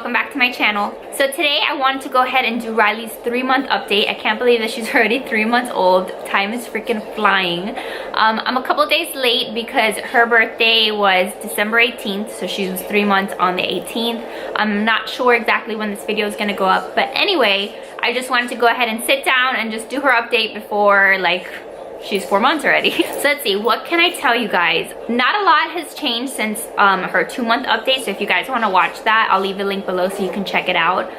welcome back to my channel. So today I wanted to go ahead and do Riley's 3-month update. I can't believe that she's already 3 months old. Time is freaking flying. I'm a couple days late because her birthday was December 18th, so she was 3 months on the 18th. I'm not sure exactly when this video is gonna go up, but anyway, I just wanted to go ahead and sit down and just do her update before, like, she's 4 months already. So let's see, what can I tell you guys? Not a lot has changed since her 2-month update, so if you guys want to watch that, I'll leave the link below so you can check it out.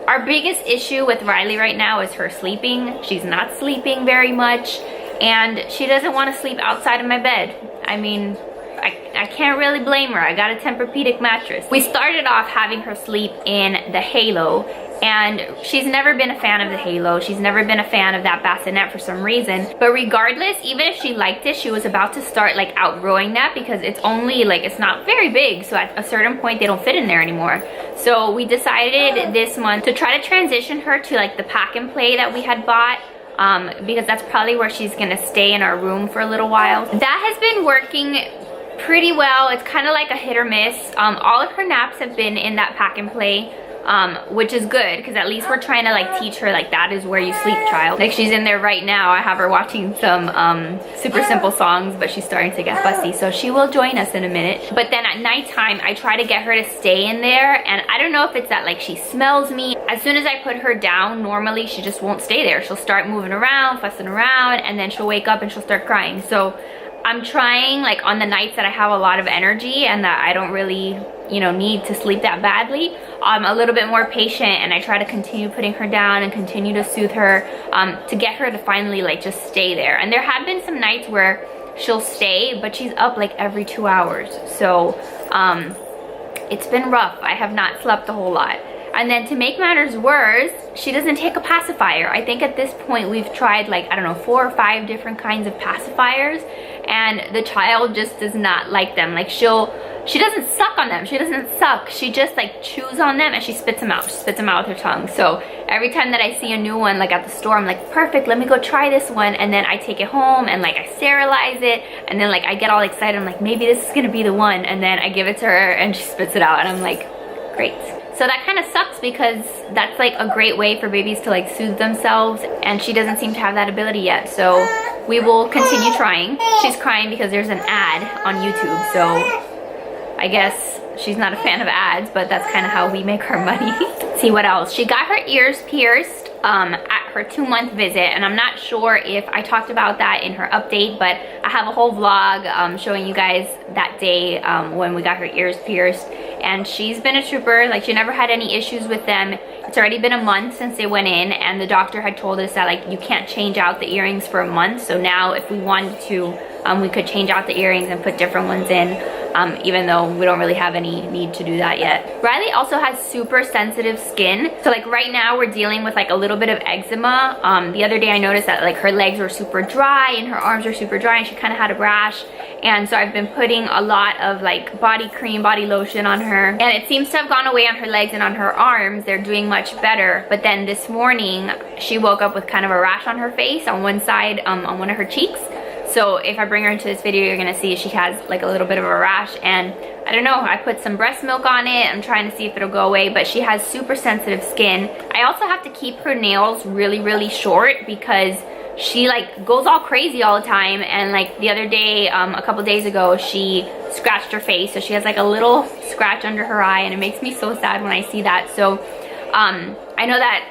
Our biggest issue with Riley right now is her sleeping. She's not sleeping very much, and she doesn't want to sleep outside of my bed. I mean, I can't really blame her. I got a Tempur-Pedic mattress. We started off having her sleep in the Halo, and she's never been a fan of the Halo. She's never been a fan of that bassinet for some reason. But regardless, even if she liked it, she was about to start like outgrowing that because it's only like, it's not very big. So at a certain point, they don't fit in there anymore. So we decided this month to try to transition her to like the pack and play that we had bought. Because that's probably where she's gonna stay in our room for a little while. That has been working pretty well. It's kind of like a hit or miss. All of her naps have been in that pack and play, which is good because at least we're trying to like teach her like that is where you sleep, child. Like she's in there right now. I have her watching some super simple songs, but she's starting to get fussy, so she will join us in a minute. But then at nighttime I try to get her to stay in there, and I don't know if it's that like she smells me. As soon as I put her down, normally she just won't stay there. She'll start moving around, fussing around, and then she'll wake up and she'll start crying. So I'm trying, like on the nights that I have a lot of energy and that I don't really, you know, need to sleep that badly, I'm a little bit more patient, and I try to continue putting her down and continue to soothe her to get her to finally like just stay there. And there have been some nights where she'll stay, but she's up like every 2 hours. So it's been rough. I have not slept a whole lot. And then to make matters worse, she doesn't take a pacifier. I think at this point we've tried like, I don't know, 4 or 5 different kinds of pacifiers, and the child just does not like them. Like she doesn't suck on them. She doesn't suck. She just like chews on them and she spits them out. She spits them out with her tongue. So every time that I see a new one like at the store, I'm like, perfect, let me go try this one. And then I take it home and like I sterilize it, and then like I get all excited. I'm like, maybe this is gonna be the one. And then I give it to her and she spits it out, and I'm like, great. So that kind of sucks because that's like a great way for babies to like soothe themselves, and she doesn't seem to have that ability yet. So we will continue trying. She's crying because there's an ad on YouTube, so I guess she's not a fan of ads, but that's kind of how we make our money. See what else? She got her ears pierced at her 2-month visit, and I'm not sure if I talked about that in her update, but I have a whole vlog showing you guys that day when we got her ears pierced. And she's been a trooper. Like, she never had any issues with them. It's already been a month since they went in, and the doctor had told us that like you can't change out the earrings for a month. So now if we wanted to, we could change out the earrings and put different ones in, even though we don't really have any need to do that yet. Riley also has super sensitive skin. So like right now we're dealing with like a little bit of eczema. The other day I noticed that like her legs were super dry and her arms were super dry, and she kind of had a rash. And so I've been putting a lot of like body cream, body lotion on her, and it seems to have gone away on her legs, and on her arms they're doing much better. But then this morning she woke up with kind of a rash on her face on one side, on one of her cheeks. So if I bring her into this video, you're gonna see she has like a little bit of a rash, and I don't know, I put some breast milk on it. I'm trying to see if it'll go away, but she has super sensitive skin. I also have to keep her nails really, really short because she like goes all crazy all the time. And like the other day, a couple days ago, she scratched her face. So she has like a little scratch under her eye, and it makes me so sad when I see that. So I know that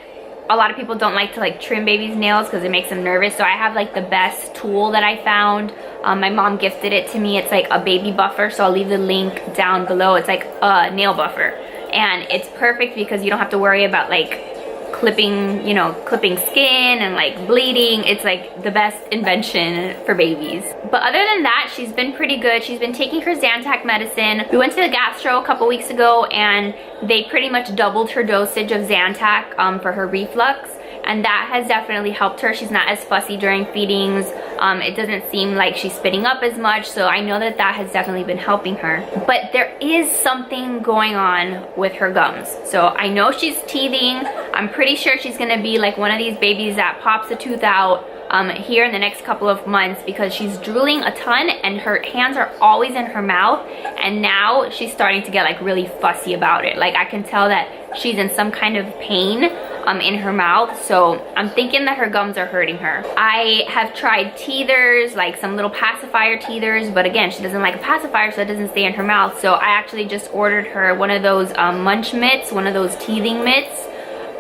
a lot of people don't like to like trim babies' nails because it makes them nervous. So I have like the best tool that I found. My mom gifted it to me. It's like a baby buffer, so I'll leave the link down below. It's like a nail buffer, and it's perfect because you don't have to worry about like clipping, you know, clipping skin and like bleeding. It's like the best invention for babies. But other than that, she's been pretty good. She's been taking her Zantac medicine. We went to the gastro a couple weeks ago, and they pretty much doubled her dosage of Zantac for her reflux, and that has definitely helped her. She's not as fussy during feedings. It doesn't seem like she's spitting up as much, so I know that that has definitely been helping her. But there is something going on with her gums. So I know she's teething. I'm pretty sure she's gonna be like one of these babies that pops a tooth out here in the next couple of months because she's drooling a ton and her hands are always in her mouth, and now she's starting to get like really fussy about it. Like I can tell that she's in some kind of pain in her mouth, so I'm thinking that her gums are hurting her. I have tried teethers, like some little pacifier teethers, but again, she doesn't like a pacifier, so it doesn't stay in her mouth. So I actually just ordered her one of those munch mitts, one of those teething mitts,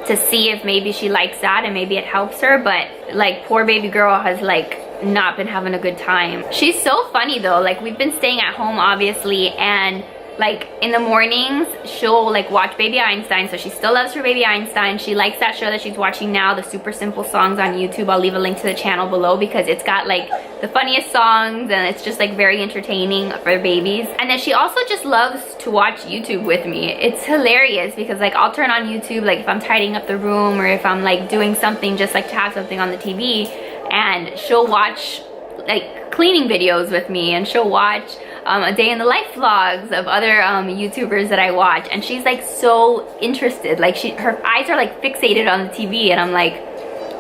to see if maybe she likes that and maybe it helps her. But like, poor baby girl has like not been having a good time. She's so funny though. Like, we've been staying at home obviously, and like in the mornings she'll like watch Baby Einstein. So she still loves her Baby Einstein. She likes that show that she's watching now, the Super Simple Songs on YouTube. I'll leave a link to the channel below because it's got like the funniest songs and it's just like very entertaining for babies. And then she also just loves to watch YouTube with me. It's hilarious because like I'll turn on YouTube like if I'm tidying up the room or if I'm like doing something, just like to have something on the TV, and she'll watch like cleaning videos with me, and she'll watch a day in the life vlogs of other YouTubers that I watch, and she's like so interested. Like her eyes are like fixated on the TV, and I'm like,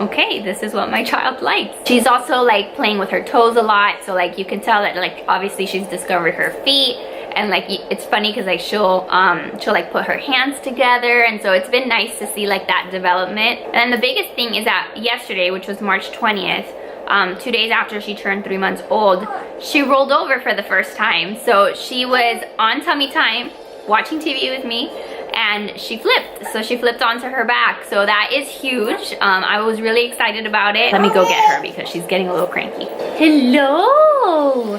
okay, this is what my child likes. She's also like playing with her toes a lot, so like you can tell that like obviously she's discovered her feet. And like it's funny because like she'll like put her hands together, and so it's been nice to see like that development. And then the biggest thing is that yesterday, which was March 20th, 2 days after she turned 3 months old, she rolled over for the first time. So she was on tummy time watching TV with me, and she flipped. So she flipped onto her back, so that is huge. I was really excited about it. Let me go get her because she's getting a little cranky. Hello,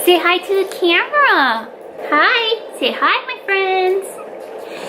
say hi to the camera. Hi, say hi my friends,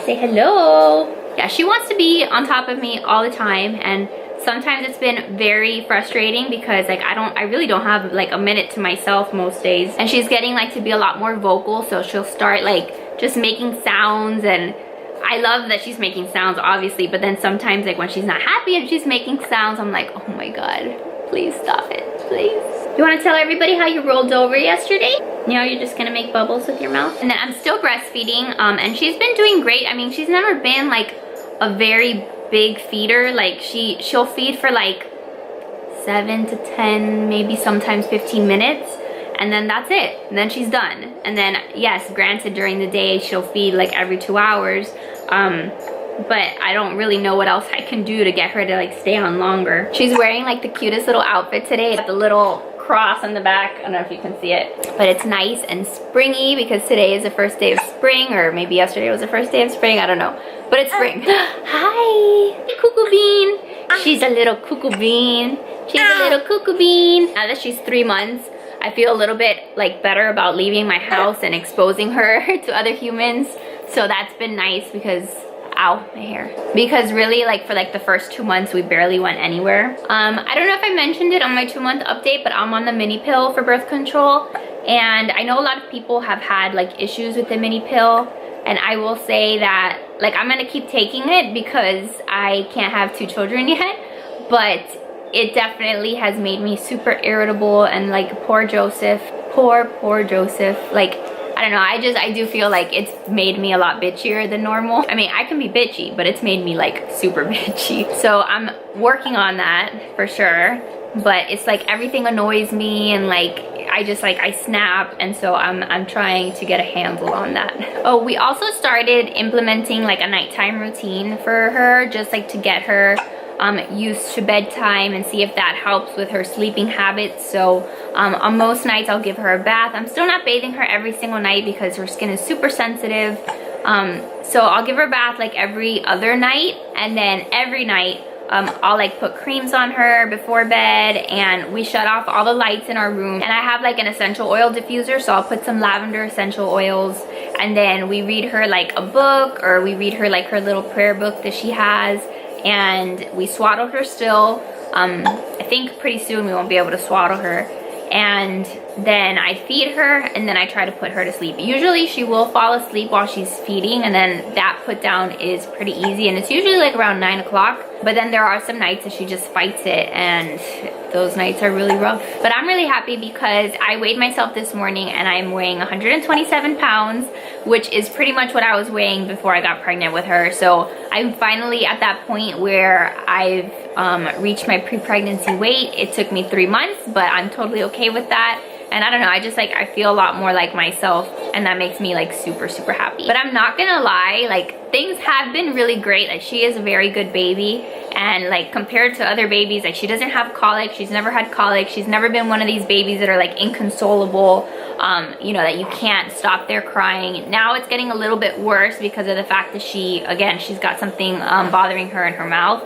say hello. Yeah, she wants to be on top of me all the time, and sometimes it's been very frustrating because like I really don't have like a minute to myself most days. And she's getting like to be a lot more vocal, so she'll start like just making sounds, and I love that she's making sounds obviously, but then sometimes like when she's not happy and she's making sounds, I'm like, oh my god, please stop it, please. You want to tell everybody how you rolled over yesterday? Now you're just gonna make bubbles with your mouth. And then I'm still breastfeeding, and she's been doing great. I mean, she's never been like a very big feeder. Like she'll feed for like 7 to 10, maybe sometimes 15 minutes, and then that's it, and then she's done. And then yes, granted during the day she'll feed like every 2 hours, but I don't really know what else I can do to get her to like stay on longer. She's wearing like the cutest little outfit today, the little cross on the back. I don't know if you can see it, but it's nice and springy because today is the first day of spring, or maybe yesterday was the first day of spring, I don't know, but it's spring. Hi, cuckoo bean. She's a little cuckoo bean. She's a little cuckoo bean. Now that she's 3 months, I feel a little bit like better about leaving my house and exposing her to other humans, so that's been nice because ow, my hair. Because really like for like the first 2 months we barely went anywhere. I don't know if I mentioned it on my 2-month update, but I'm on the mini pill for birth control, and I know a lot of people have had like issues with the mini pill, and I will say that like I'm gonna keep taking it because I can't have 2 children yet, but it definitely has made me super irritable, and like poor Joseph, poor Joseph, like I don't know, I do feel like it's made me a lot bitchier than normal. I mean, I can be bitchy, but it's made me like super bitchy. So I'm working on that for sure, but it's like everything annoys me, and like I snap, and so I'm trying to get a handle on that. Oh, we also started implementing like a nighttime routine for her, just like to get her used to bedtime and see if that helps with her sleeping habits. So on most nights I'll give her a bath. I'm still not bathing her every single night because her skin is super sensitive, so I'll give her a bath like every other night, and then every night I'll like put creams on her before bed, and we shut off all the lights in our room, and I have like an essential oil diffuser, so I'll put some lavender essential oils, and then we read her like a book, or we read her like her little prayer book that she has, and we swaddle her still. I think pretty soon we won't be able to swaddle her, and then I feed her, and then I try to put her to sleep. Usually she will fall asleep while she's feeding, and then that put down is pretty easy, and it's usually like around 9 o'clock. But then there are some nights that she just fights it, and those nights are really rough. But I'm really happy because I weighed myself this morning, and I'm weighing 127 pounds, which is pretty much what I was weighing before I got pregnant with her. So I'm finally at that point where I've reached my pre-pregnancy weight. It took me 3 months, but I'm totally okay with that. And I don't know, I just like, I feel a lot more like myself, and that makes me like super, super happy. But I'm not gonna lie, like things have been really great. Like she is a very good baby, and like compared to other babies, like she doesn't have colic. She's never had colic. She's never been one of these babies that are like inconsolable, you know, that you can't stop their crying. Now it's getting a little bit worse because of the fact that she, again, she's got something bothering her in her mouth,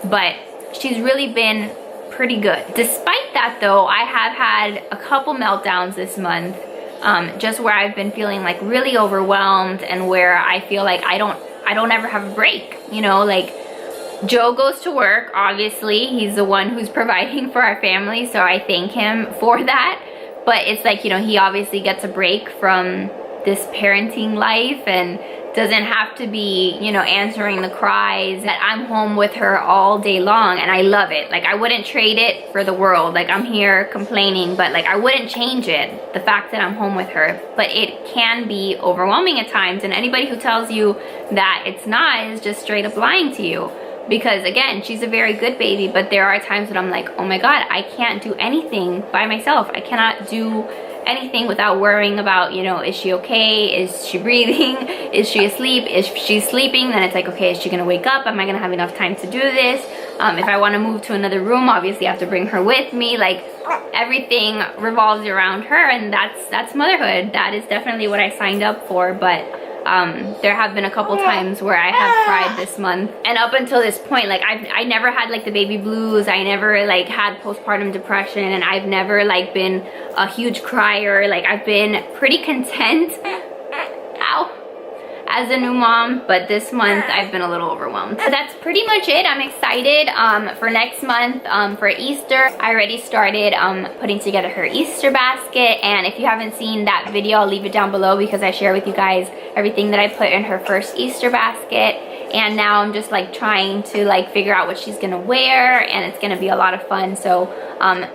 but she's really been pretty good. Despite that though, I have had a couple meltdowns this month, just where I've been feeling like really overwhelmed, and where I feel like I don't ever have a break, you know. Like Joe goes to work, obviously he's the one who's providing for our family, so I thank him for that. But it's like, you know, he obviously gets a break from this parenting life and doesn't have to be, you know, answering the cries. That I'm home with her all day long, and I love it. Like I wouldn't trade it for the world. Like I'm here complaining, but like I wouldn't change it, the fact that I'm home with her. But it can be overwhelming at times, and anybody who tells you that it's not is just straight up lying to you. Because again, she's a very good baby, but there are times that I'm like, oh my God, I can't do anything by myself. I cannot do anything without worrying about, you know, is she okay? Is she breathing? Is she asleep? If she's sleeping, then it's like, okay, is she gonna wake up? Am I gonna have enough time to do this? If I wanna move to another room, obviously I have to bring her with me. Like everything revolves around her, and that's motherhood. That is definitely what I signed up for. But there have been a couple times where I have cried this month, and up until this point, like I never had like the baby blues. I never like had postpartum depression, and I've never like been a huge crier. Like I've been pretty content, ow, as a new mom, but this month I've been a little overwhelmed. So that's pretty much it. I'm excited for next month, for Easter. I already started putting together her Easter basket, and if you haven't seen that video, I'll leave it down below because I share with you guys everything that I put in her first Easter basket. And now I'm just like trying to like figure out what she's gonna wear, and it's gonna be a lot of fun. So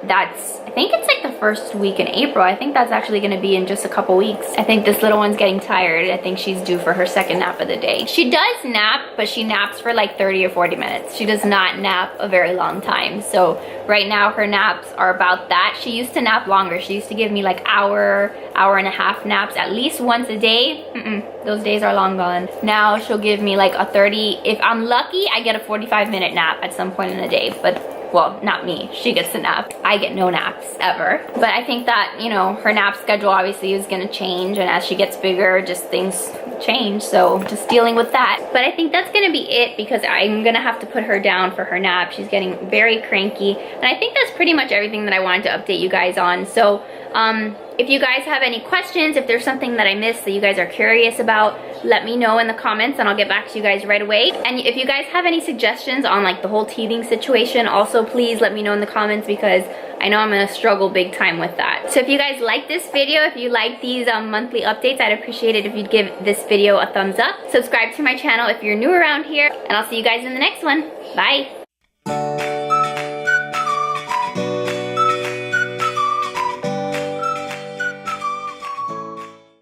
that's, I think it's like the first week in April. I think that's actually gonna be in just a couple weeks. I think this little one's getting tired. I think she's due for her second nap of the day. She does nap, but she naps for like 30 or 40 minutes. She does not nap a very long time. So right now her naps are about that. She used to nap longer. She used to give me like hour and a half naps at least once a day. Those days are long gone. Now she'll give me like a 30, if I'm lucky, I get a 45-minute nap at some point in the day. But well, not me, she gets a nap. I get no naps ever. But I think that, you know, her nap schedule obviously is gonna change, and as she gets bigger, just things change, so just dealing with that. But I think that's gonna be it, because I'm gonna have to put her down for her nap. She's getting very cranky, and I think that's pretty much everything that I wanted to update you guys on. So if you guys have any questions, if there's something that I missed that you guys are curious about, let me know in the comments and I'll get back to you guys right away. And if you guys have any suggestions on like the whole teething situation, also please let me know in the comments, because I know I'm gonna struggle big time with that. So if you guys like this video, if you like these monthly updates, I'd appreciate it if you'd give this video a thumbs up. Subscribe to my channel if you're new around here, and I'll see you guys in the next one. Bye.